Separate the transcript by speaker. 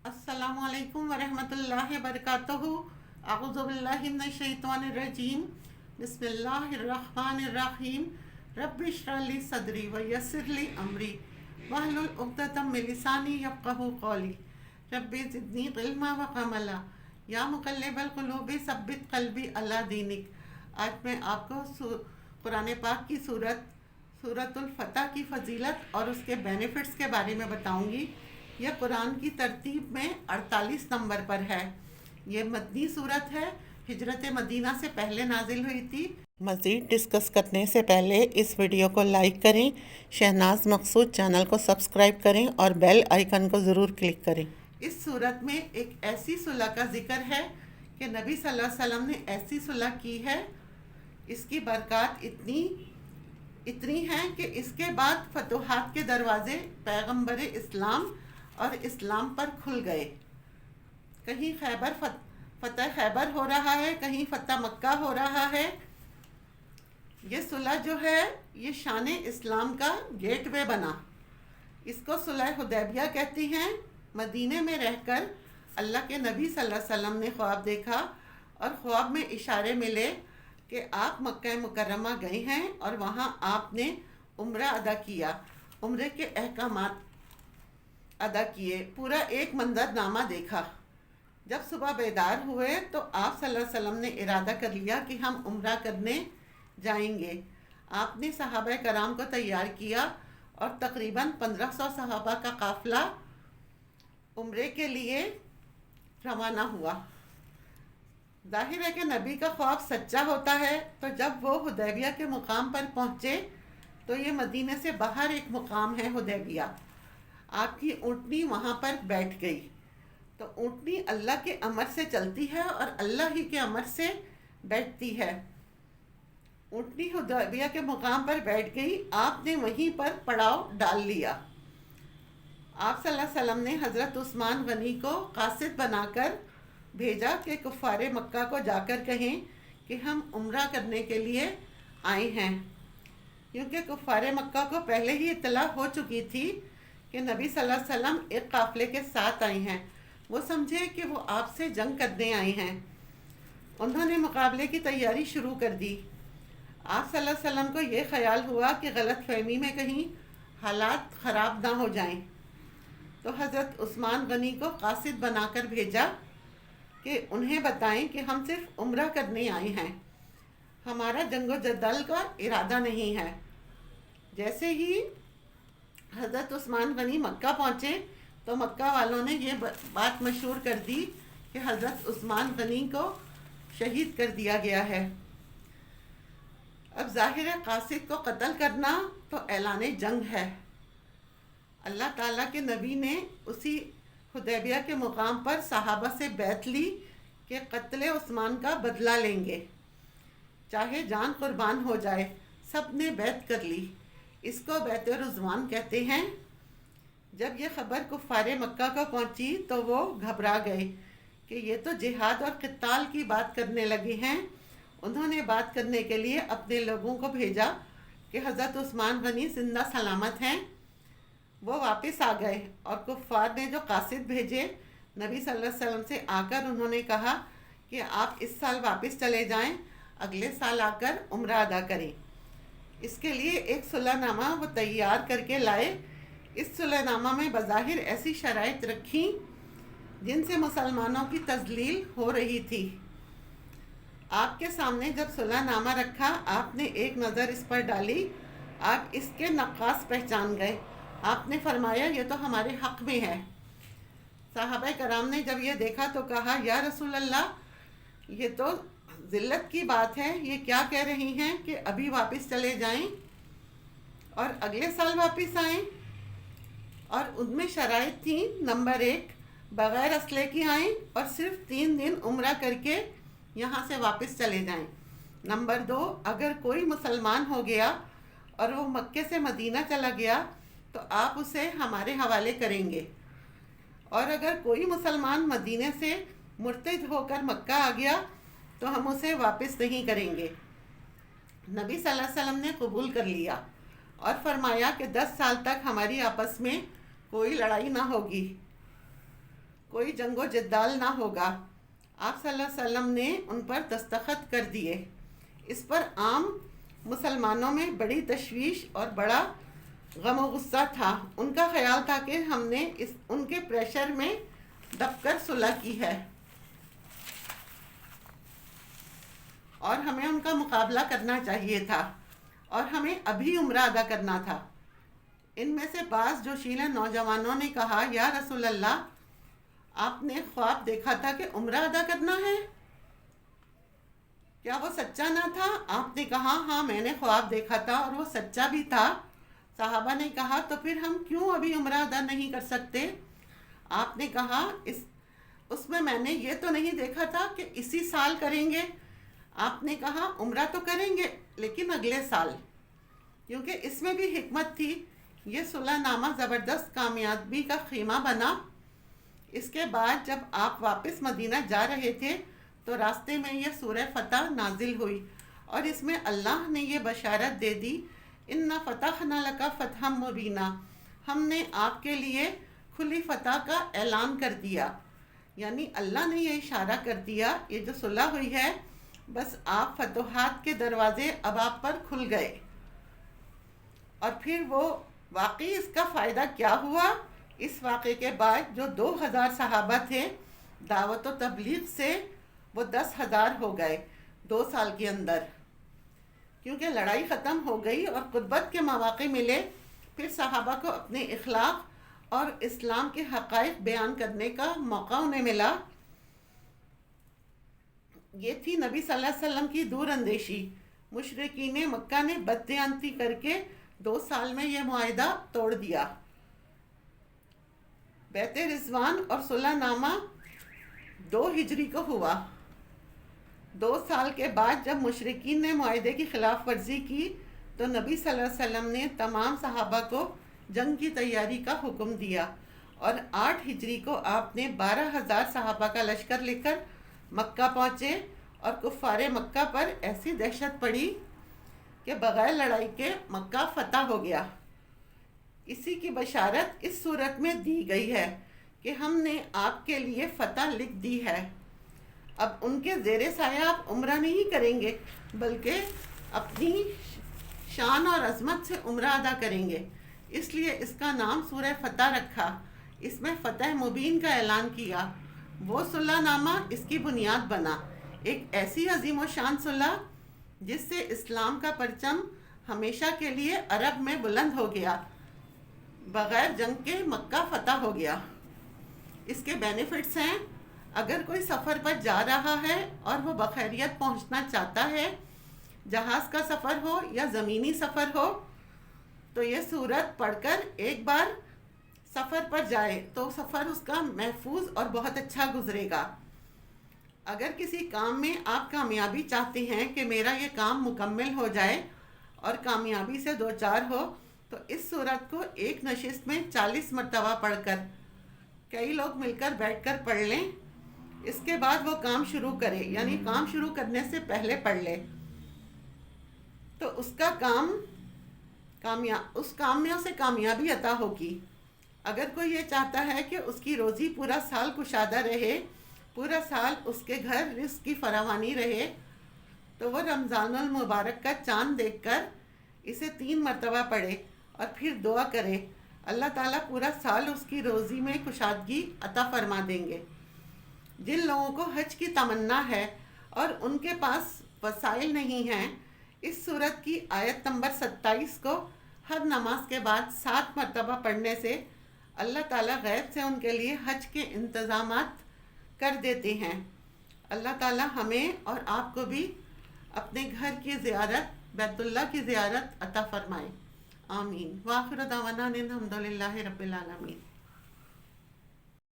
Speaker 1: अस्सलामु अलैकुम वरहमतुल्लाहि वबरकातुहू। अऊज़ु बिल्लाहि मिनश शैतानिर रजीम। बिस्मिल्लाहिर रहमानिर रहीम। रब्बि इश्रह ली सदरी व यस्सिर ली अमरी वहलुल उक़दतम मिन लिसानी यफ़क़हू क़ौली। रब्बि ज़िदनी इल्मा व अमला या मुक़ल्लिबल क़ुलूबि सब्बित क़ल्बी अला दीनिक। आज मैं आपको कुरान पाक की सूरतुल फतह की फ़जीलत और उसके बेनिफिट्स के बारे में बताऊंगी। यह कुरान की तरतीब में 48 नंबर पर है। ये मदनी सूरत है, हिजरत मदीना से पहले नाजिल हुई थी। मज़ीद डिस्कस करने से पहले इस वीडियो को लाइक करें, शहनाज मकसूद चैनल को सब्सक्राइब करें और बेल आइकन को ज़रूर क्लिक करें। इस सूरत में एक ऐसी सुलह का जिक्र है कि नबी सल्लल्लाहु अलैहि वसल्लम ने ऐसी सुलह की है, इसकी बरक़ात इतनी हैं कि इसके बाद फतूहात के दरवाज़े पैगम्बर इस्लाम और इस्लाम पर खुल गए। कहीं फतह खैबर हो रहा है, कहीं फतह मक्का हो रहा है। ये सुलह जो है ये शान इस्लाम का गेटवे बना। इसको सुलह हुदैबिया कहती हैं। मदीने में रहकर अल्लाह के नबी सल्लल्लाहु अलैहि वसल्लम ने ख्वाब देखा और ख्वाब में इशारे मिले कि आप मक्का मुकर्रमा गए हैं और वहाँ आपने उम्रा अदा किया, उम्रे के अहकामात अदा किए, पूरा एक मंजरनामा देखा। जब सुबह बेदार हुए तो आप सल्लल्लाहु अलैहि वसल्लम ने इरादा कर लिया कि हम उम्रा करने जाएंगे। आपने सहाबा कराम को तैयार किया और तकरीबन 1500 सहाबा का काफ़िला उम्रे के लिए रवाना हुआ। जाहिर है कि नबी का ख्वाब सच्चा होता है। तो जब वो हुदैबिया के मुकाम पर पहुँचे तो ये मदीने से बाहर एक मुकाम है हुदैबिया। आपकी ऊँटनी वहाँ पर बैठ गई। तो ऊँटनी अल्लाह के अमर से चलती है और अल्लाह ही के अमर से बैठती है। ऊँटनी हुदैबिया के मुकाम पर बैठ गई। आपने वहीं पर पड़ाव डाल लिया। आप सल्लल्लाहु अलैहि वसल्लम ने हज़रत उस्मान गनी को कासिद बनाकर भेजा कि कुफ़ारे मक्का को जाकर कहें कि हम उम्रा करने के लिए आए हैं, क्योंकि कुफ़ारे मक्का को पहले ही इत्तला हो चुकी थी कि नबी सल्लल्लाहु अलैहि वसल्लम एक काफ़िले के साथ आए हैं। वो समझे कि वो आपसे जंग करने आए हैं। उन्होंने मुकाबले की तैयारी शुरू कर दी। आप सल्लल्लाहु अलैहि वसल्लम को ये ख्याल हुआ कि गलत फहमी में कहीं हालात ख़राब ना हो जाएं। तो हज़रत उस्मान गनी को कासिद बनाकर भेजा कि उन्हें बताएं कि हम सिर्फ उम्रा करने आए हैं, हमारा जंगो जदल का इरादा नहीं है। जैसे ही हज़रत उस्मान गनी मक्का पहुँचे तो मक्का वालों ने ये बात मशहूर कर दी कि हज़रत उस्मान गनी को शहीद कर दिया गया है। अब ज़ाहिर है कासिद को कत्ल करना तो ऐलान जंग है। अल्लाह ताला के नबी ने उसी हुदैबिया के मुकाम पर सहाबा से बैत ली कि कत्ल उस्मान का बदला लेंगे, चाहे जान कुर्बान हो जाए। सब ने बैत कर ली। इसको बैत रुज़वान कहते हैं। जब ये ख़बर कुफ़ारे मक्का को पहुंची तो वो घबरा गए कि ये तो जिहाद और क़िताल की बात करने लगे हैं। उन्होंने बात करने के लिए अपने लोगों को भेजा कि हज़रत उस्मान गनी जिंदा सलामत हैं। वो वापस आ गए और कुफ़ार ने जो कासिद भेजे नबी सल्लल्लाहु अलैहि वसल्लम से आकर उन्होंने कहा कि आप इस साल वापस चले जाएं, अगले साल आकर उम्रा अदा करें। इसके लिए एक सुलहनामा वो तैयार करके लाए। इस सुलहनामा में बज़ाहिर ऐसी शराइत रखी जिनसे मुसलमानों की तज़लील हो रही थी। आपके सामने जब सुलहनामा रखा, आपने एक नज़र इस पर डाली। आप इसके नक्कास पहचान गए। आपने फरमाया ये तो हमारे हक़ में है। साहबा कराम ने जब ये देखा तो कहा, या रसूल अल्लाह, ये तो ज़िल्लत की बात है। ये क्या कह रही हैं कि अभी वापस चले जाएं और अगले साल वापस आएं। और उनमें शराइत थी, नंबर 1 बग़ैर असले की आएं और सिर्फ 3 दिन उम्रा करके यहाँ से वापस चले जाएं। नंबर 2, अगर कोई मुसलमान हो गया और वो मक्के से मदीना चला गया तो आप उसे हमारे हवाले करेंगे, और अगर कोई मुसलमान मदीने से मुर्तद होकर मक्का आ गया तो हम उसे वापस नहीं करेंगे। नबी सल्लल्लाहु अलैहि वसल्लम ने कबूल कर लिया और फरमाया कि 10 साल तक हमारी आपस में कोई लड़ाई ना होगी। کوئی جنگ و جدال نہ ہوگا۔ آپ صلی اللہ علیہ وسلم نے ان پر دستخط کر دیے۔ اس پر عام مسلمانوں میں بڑی تشویش اور بڑا غم و غصہ تھا۔ ان کا خیال تھا کہ ہم نے ان کے پریشر میں دب کر صلح کی ہے اور ہمیں ان کا مقابلہ کرنا چاہیے تھا اور ہمیں ابھی عمرہ ادا کرنا تھا۔ ان میں سے بعض جوشیلے نوجوانوں نے کہا، یا رسول اللہ، آپ نے خواب دیکھا تھا کہ عمرہ ادا کرنا ہے، کیا وہ سچا نہ تھا؟ آپ نے کہا، ہاں میں نے خواب دیکھا تھا اور وہ سچا بھی تھا۔ صحابہ نے کہا، تو پھر ہم کیوں ابھی عمرہ ادا نہیں کر سکتے؟ آپ نے کہا، اس میں نے یہ تو نہیں دیکھا تھا کہ اسی سال کریں گے۔ آپ نے کہا، عمرہ تو کریں گے لیکن اگلے سال، کیونکہ اس میں بھی حکمت تھی۔ یہ صلح نامہ زبردست کامیابی کا خیمہ بنا۔ اس کے بعد جب آپ واپس مدینہ جا رہے تھے تو راستے میں یہ سورہ فتح نازل ہوئی اور اس میں اللہ نے یہ بشارت دے دی، اِنَّا فَتَحْنَا لَكَ فَتْحًا مُبِينًا، ہم نے آپ کے لیے کھلی فتح کا اعلان کر دیا۔ یعنی اللہ نے یہ اشارہ کر دیا، یہ جو صلح ہوئی ہے، بس آپ فتوحات کے دروازے اب آپ پر کھل گئے۔ اور پھر وہ واقعی اس کا فائدہ کیا ہوا؟ اس واقعے کے بعد جو 2000 صحابہ تھے، دعوت و تبلیغ سے وہ 10,000 ہو گئے 2 سال کے اندر، کیونکہ لڑائی ختم ہو گئی اور قربت کے مواقع ملے۔ پھر صحابہ کو اپنے اخلاق اور اسلام کے حقائق بیان کرنے کا موقع انہیں ملا۔ یہ تھی نبی صلی اللہ علیہ وسلم کی دور اندیشی۔ مشرکین مکہ نے بددیانتی کر کے 2 سال میں یہ معاہدہ توڑ دیا۔ بیعت رضوان اور صلح نامہ 2 ہجری کو ہوا۔ 2 سال کے بعد جب مشرکین نے معاہدے کی خلاف ورزی کی تو نبی صلی اللہ علیہ وسلم نے تمام صحابہ کو جنگ کی تیاری کا حکم دیا، اور 8 ہجری کو آپ نے 12,000 صحابہ کا لشکر لے کر مکہ پہنچے، اور کفار مکہ پر ایسی دہشت پڑی کہ بغیر لڑائی کے مکہ فتح ہو گیا۔ اسی کی بشارت اس صورت میں دی گئی ہے کہ ہم نے آپ کے لیے فتح لکھ دی ہے۔ اب ان کے زیر سایہ آپ عمرہ نہیں کریں گے بلکہ اپنی شان اور عظمت سے عمرہ ادا کریں گے، اس لیے اس کا نام سورہ فتح رکھا۔ اس میں فتح مبین کا اعلان کیا۔ وہ صلح نامہ اس کی بنیاد بنا، ایک ایسی عظیم و شان صلح جس سے اسلام کا پرچم ہمیشہ کے لیے عرب میں بلند ہو گیا، بغیر جنگ کے مکہ فتح ہو گیا۔ اس کے بینیفٹس ہیں، اگر کوئی سفر پر جا رہا ہے اور وہ بخیریت پہنچنا چاہتا ہے، جہاز کا سفر ہو یا زمینی سفر ہو، تو یہ سورت پڑھ کر ایک بار سفر پر جائے تو سفر اس کا محفوظ اور بہت اچھا گزرے گا۔ اگر کسی کام میں آپ کامیابی چاہتے ہیں کہ میرا یہ کام مکمل ہو جائے اور کامیابی سے دوچار ہو، تو اس سورت کو ایک نشست میں 40 مرتبہ پڑھ کر، کئی لوگ مل کر بیٹھ کر پڑھ لیں، اس کے بعد وہ کام شروع کرے، یعنی کام شروع کرنے سے پہلے پڑھ لے، تو اس کام میں اسے کامیابی عطا ہوگی۔ اگر کوئی یہ چاہتا ہے کہ اس کی روزی پورا سال کشادہ رہے، پورا سال اس کے گھر رزق کی فراوانی رہے، تو وہ رمضان المبارک کا چاند دیکھ کر اسے 3 مرتبہ پڑھے اور پھر دعا کرے، اللہ تعالیٰ پورا سال اس کی روزی میں کشادگی عطا فرما دیں گے۔ جن لوگوں کو حج کی تمنا ہے اور ان کے پاس وسائل نہیں ہیں، اس سورت کی آیت نمبر 27 کو ہر نماز کے بعد 7 مرتبہ پڑھنے سے اللہ تعالیٰ غیب سے ان کے لیے حج کے انتظامات کر دیتے ہیں۔ اللہ تعالیٰ ہمیں اور آپ کو بھی اپنے گھر کی زیارت، بیت اللہ کی زیارت عطا فرمائے، آمین۔ وآخر دعوانا ان الحمد للہ رب العالمین۔